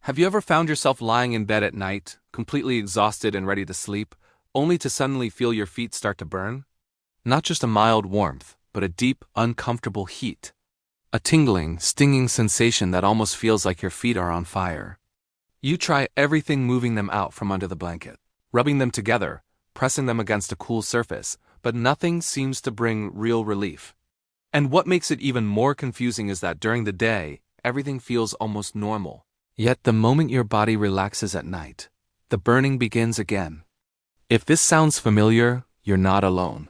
Have you ever found yourself lying in bed at night, completely exhausted and ready to sleep, only to suddenly feel your feet start to burn? Not just a mild warmth, but a deep, uncomfortable heat. A tingling, stinging sensation that almost feels like your feet are on fire. You try everything moving them out from under the blanket, rubbing them together, pressing them against a cool surface, but nothing seems to bring real relief. And what makes it even more confusing is that during the day, everything feels almost normal. Yet the moment your body relaxes at night, the burning begins again. If this sounds familiar, you're not alone.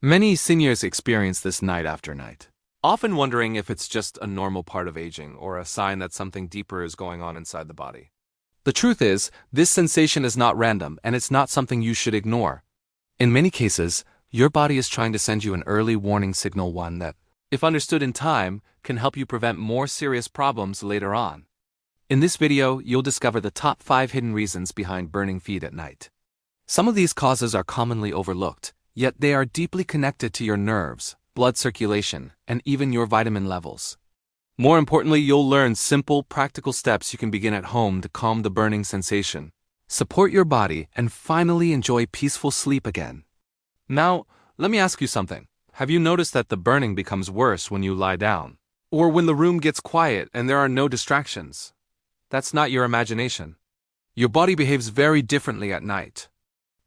Many seniors experience this night after night, often wondering if it's just a normal part of aging or a sign that something deeper is going on inside the body. The truth is, this sensation is not random and it's not something you should ignore. In many cases, your body is trying to send you an early warning signal, one that, if understood in time, can help you prevent more serious problems later on. In this video, you'll discover the top 5 hidden reasons behind burning feet at night. Some of these causes are commonly overlooked, yet they are deeply connected to your nerves, blood circulation, and even your vitamin levels. More importantly, you'll learn simple, practical steps you can begin at home to calm the burning sensation, support your body, and finally enjoy peaceful sleep again. Now, let me ask you something. Have you noticed that the burning becomes worse when you lie down? Or when the room gets quiet and there are no distractions? That's not your imagination. Your body behaves very differently at night.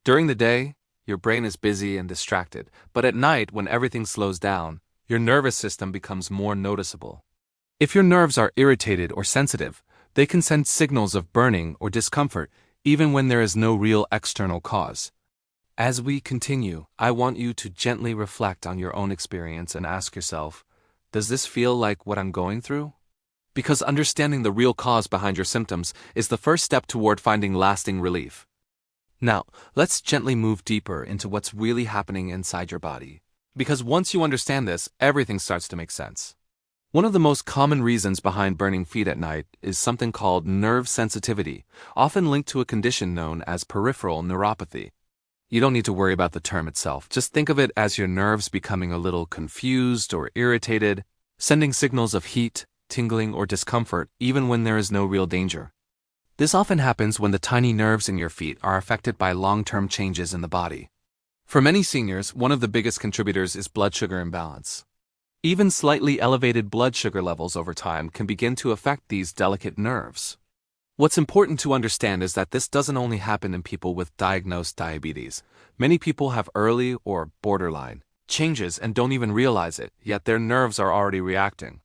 During the day, your brain is busy and distracted, but at night, when everything slows down, your nervous system becomes more noticeable. If your nerves are irritated or sensitive, they can send signals of burning or discomfort even when there is no real external cause. As we continue, I want you to gently reflect on your own experience and ask yourself, does this feel like what I'm going through? Because understanding the real cause behind your symptoms is the first step toward finding lasting relief. Now, let's gently move deeper into what's really happening inside your body. Because once you understand this, everything starts to make sense. One of the most common reasons behind burning feet at night is something called nerve sensitivity, often linked to a condition known as peripheral neuropathy. You don't need to worry about the term itself. Just think of it as your nerves becoming a little confused or irritated, sending signals of heat, tingling, or discomfort even when there is no real danger. This often happens when the tiny nerves in your feet are affected by long-term changes in the body. For many seniors, one of the biggest contributors is blood sugar imbalance. Even slightly elevated blood sugar levels over time can begin to affect these delicate nerves. What's important to understand is that this doesn't only happen in people with diagnosed diabetes. Many people have early or borderline changes and don't even realize it, yet their nerves are already reacting.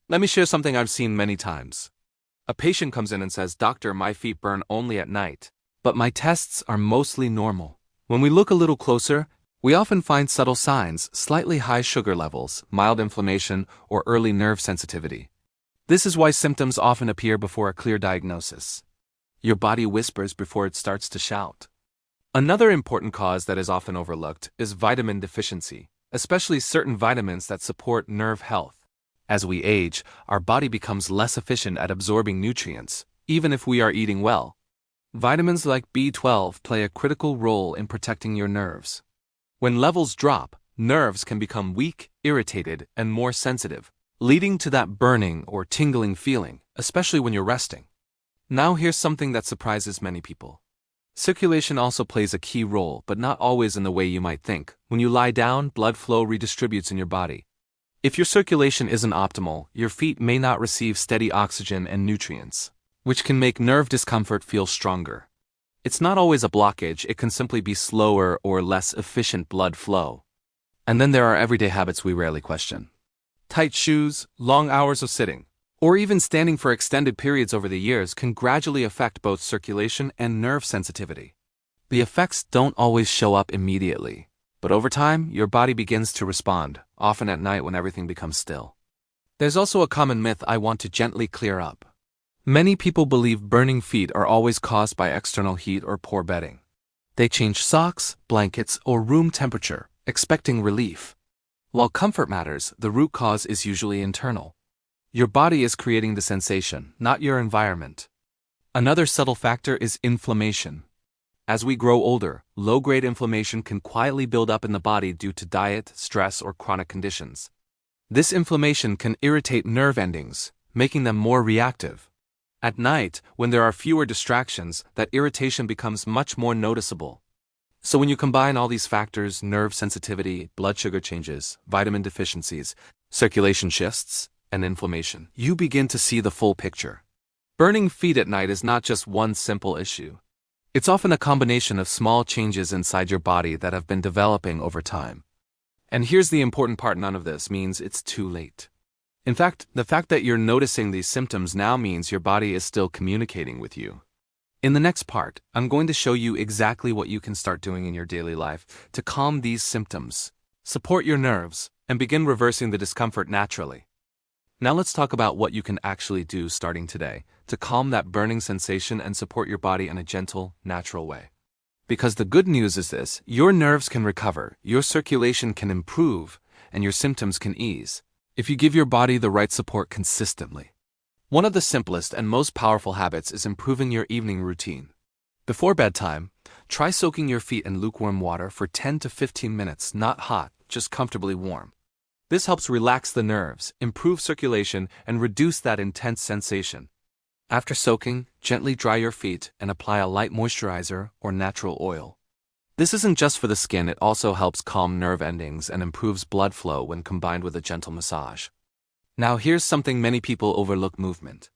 Let me share something I've seen many times. A patient comes in and says, "Doctor, my feet burn only at night, but my tests are mostly normal." When we look a little closer, we often find subtle signs: slightly high sugar levels, mild inflammation, or early nerve sensitivity. This is why symptoms often appear before a clear diagnosis. Your body whispers before it starts to shout. Another important cause that is often overlooked is vitamin deficiency, especially certain vitamins that support nerve health. As we age, our body becomes less efficient at absorbing nutrients, even if we are eating well. Vitamins like B12 play a critical role in protecting your nerves. When levels drop, nerves can become weak, irritated, and more sensitive, leading to that burning or tingling feeling, especially when you're resting. Now here's something that surprises many people. Circulation also plays a key role, but not always in the way you might think. When you lie down, blood flow redistributes in your body. If your circulation isn't optimal, your feet may not receive steady oxygen and nutrients, which can make nerve discomfort feel stronger. It's not always a blockage, it can simply be slower or less efficient blood flow. And then there are everyday habits we rarely question. Tight shoes, long hours of sitting, or even standing for extended periods over the years can gradually affect both circulation and nerve sensitivity. The effects don't always show up immediately, but over time, your body begins to respond, often at night when everything becomes still. There's also a common myth I want to gently clear up. Many people believe burning feet are always caused by external heat or poor bedding. They change socks, blankets, or room temperature, expecting relief. While comfort matters, the root cause is usually internal. Your body is creating the sensation, not your environment. Another subtle factor is inflammation. As we grow older, low-grade inflammation can quietly build up in the body due to diet, stress, or chronic conditions. This inflammation can irritate nerve endings, making them more reactive. At night, when there are fewer distractions, that irritation becomes much more noticeable. So when you combine all these factors, nerve sensitivity, blood sugar changes, vitamin deficiencies, circulation shifts, and inflammation, you begin to see the full picture. Burning feet at night is not just one simple issue. It's often a combination of small changes inside your body that have been developing over time. And here's the important part: none of this means it's too late. In fact, the fact that you're noticing these symptoms now means your body is still communicating with you. In the next part, I'm going to show you exactly what you can start doing in your daily life to calm these symptoms, support your nerves, and begin reversing the discomfort naturally. Now let's talk about what you can actually do starting today to calm that burning sensation and support your body in a gentle, natural way. Because the good news is this: your nerves can recover, your circulation can improve, and your symptoms can ease if you give your body the right support consistently. One of the simplest and most powerful habits is improving your evening routine. Before bedtime, try soaking your feet in lukewarm water for 10 to 15 minutes, not hot, just comfortably warm. This helps relax the nerves, improve circulation, and reduce that intense sensation. After soaking, gently dry your feet and apply a light moisturizer or natural oil. This isn't just for the skin, it also helps calm nerve endings and improves blood flow when combined with a gentle massage. Now here's something many people overlook: movement.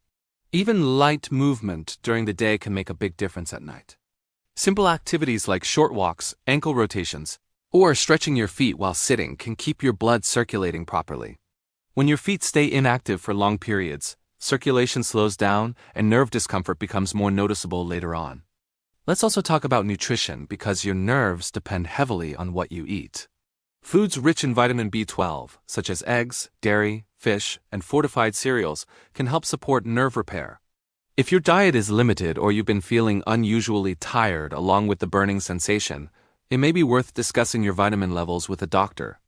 Even light movement during the day can make a big difference at night. Simple activities like short walks, ankle rotations, or stretching your feet while sitting can keep your blood circulating properly. When your feet stay inactive for long periods, circulation slows down and nerve discomfort becomes more noticeable later on. Let's also talk about nutrition, because your nerves depend heavily on what you eat. Foods rich in vitamin B12, such as eggs, dairy, fish, and fortified cereals, can help support nerve repair. If your diet is limited or you've been feeling unusually tired along with the burning sensation, it may be worth discussing your vitamin levels with a doctor.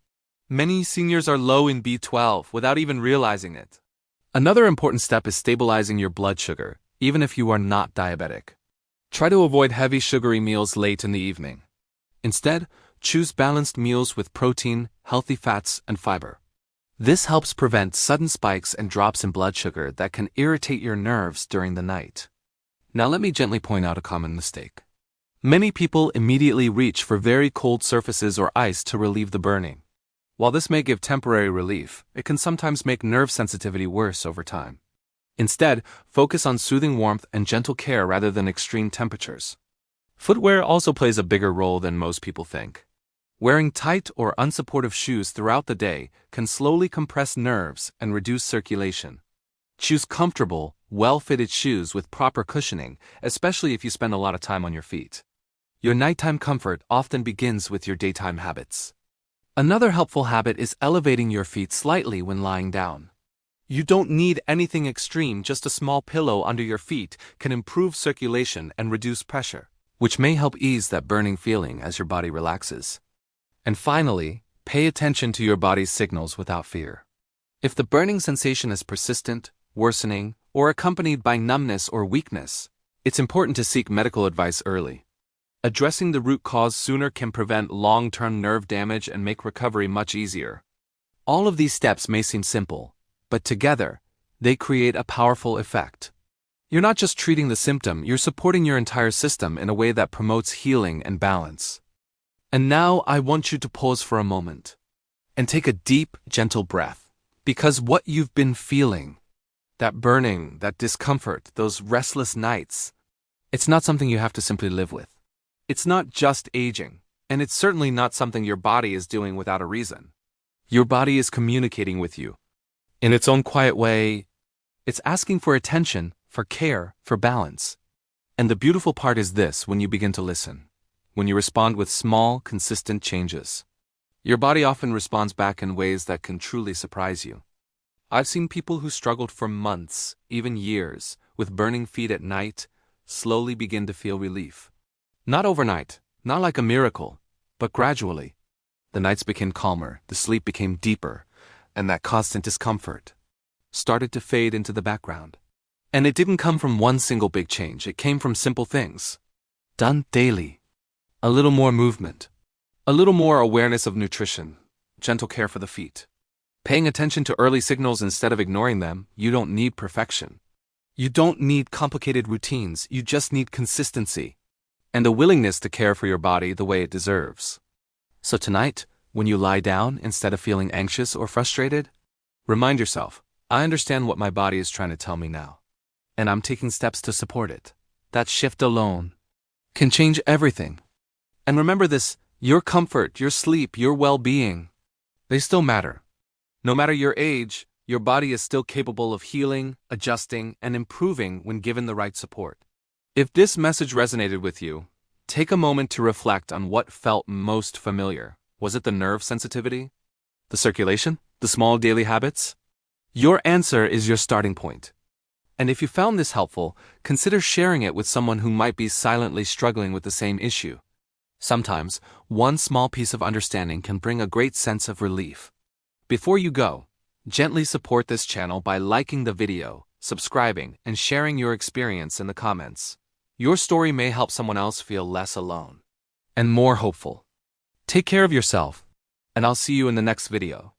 Many seniors are low in B12 without even realizing it. Another important step is stabilizing your blood sugar, even if you are not diabetic. Try to avoid heavy sugary meals late in the evening. Instead, choose balanced meals with protein, healthy fats, and fiber. This helps prevent sudden spikes and drops in blood sugar that can irritate your nerves during the night. Now let me gently point out a common mistake. Many people immediately reach for very cold surfaces or ice to relieve the burning. While this may give temporary relief, it can sometimes make nerve sensitivity worse over time. Instead, focus on soothing warmth and gentle care rather than extreme temperatures. Footwear also plays a bigger role than most people think. Wearing tight or unsupportive shoes throughout the day can slowly compress nerves and reduce circulation. Choose comfortable, well-fitted shoes with proper cushioning, especially if you spend a lot of time on your feet. Your nighttime comfort often begins with your daytime habits. Another helpful habit is elevating your feet slightly when lying down. You don't need anything extreme, just a small pillow under your feet can improve circulation and reduce pressure, which may help ease that burning feeling as your body relaxes. And finally, pay attention to your body's signals without fear. If the burning sensation is persistent, worsening, or accompanied by numbness or weakness, it's important to seek medical advice early. Addressing the root cause sooner can prevent long-term nerve damage and make recovery much easier. All of these steps may seem simple, but together, they create a powerful effect. You're not just treating the symptom, you're supporting your entire system in a way that promotes healing and balance. And now I want you to pause for a moment and take a deep, gentle breath, because what you've been feeling, that burning, that discomfort, those restless nights, it's not something you have to simply live with. It's not just aging, and it's certainly not something your body is doing without a reason. Your body is communicating with you. In its own quiet way, it's asking for attention, for care, for balance. And the beautiful part is this: when you begin to listen, when you respond with small, consistent changes, your body often responds back in ways that can truly surprise you. I've seen people who struggled for months, even years, with burning feet at night, slowly begin to feel relief. Not overnight, not like a miracle, but gradually. The nights became calmer, the sleep became deeper, and that constant discomfort started to fade into the background. And it didn't come from one single big change, it came from simple things. Done daily. A little more movement. A little more awareness of nutrition. Gentle care for the feet. Paying attention to early signals instead of ignoring them. You don't need perfection. You don't need complicated routines, you just need consistency and a willingness to care for your body the way it deserves. So tonight, when you lie down instead of feeling anxious or frustrated, remind yourself, I understand what my body is trying to tell me now, and I'm taking steps to support it. That shift alone can change everything. And remember this, your comfort, your sleep, your well-being, they still matter. No matter your age, your body is still capable of healing, adjusting, and improving when given the right support. If this message resonated with you, take a moment to reflect on what felt most familiar. Was it the nerve sensitivity? The circulation? The small daily habits? Your answer is your starting point. And if you found this helpful, consider sharing it with someone who might be silently struggling with the same issue. Sometimes, one small piece of understanding can bring a great sense of relief. Before you go, gently support this channel by liking the video, subscribing, and sharing your experience in the comments. Your story may help someone else feel less alone and more hopeful. Take care of yourself, and I'll see you in the next video.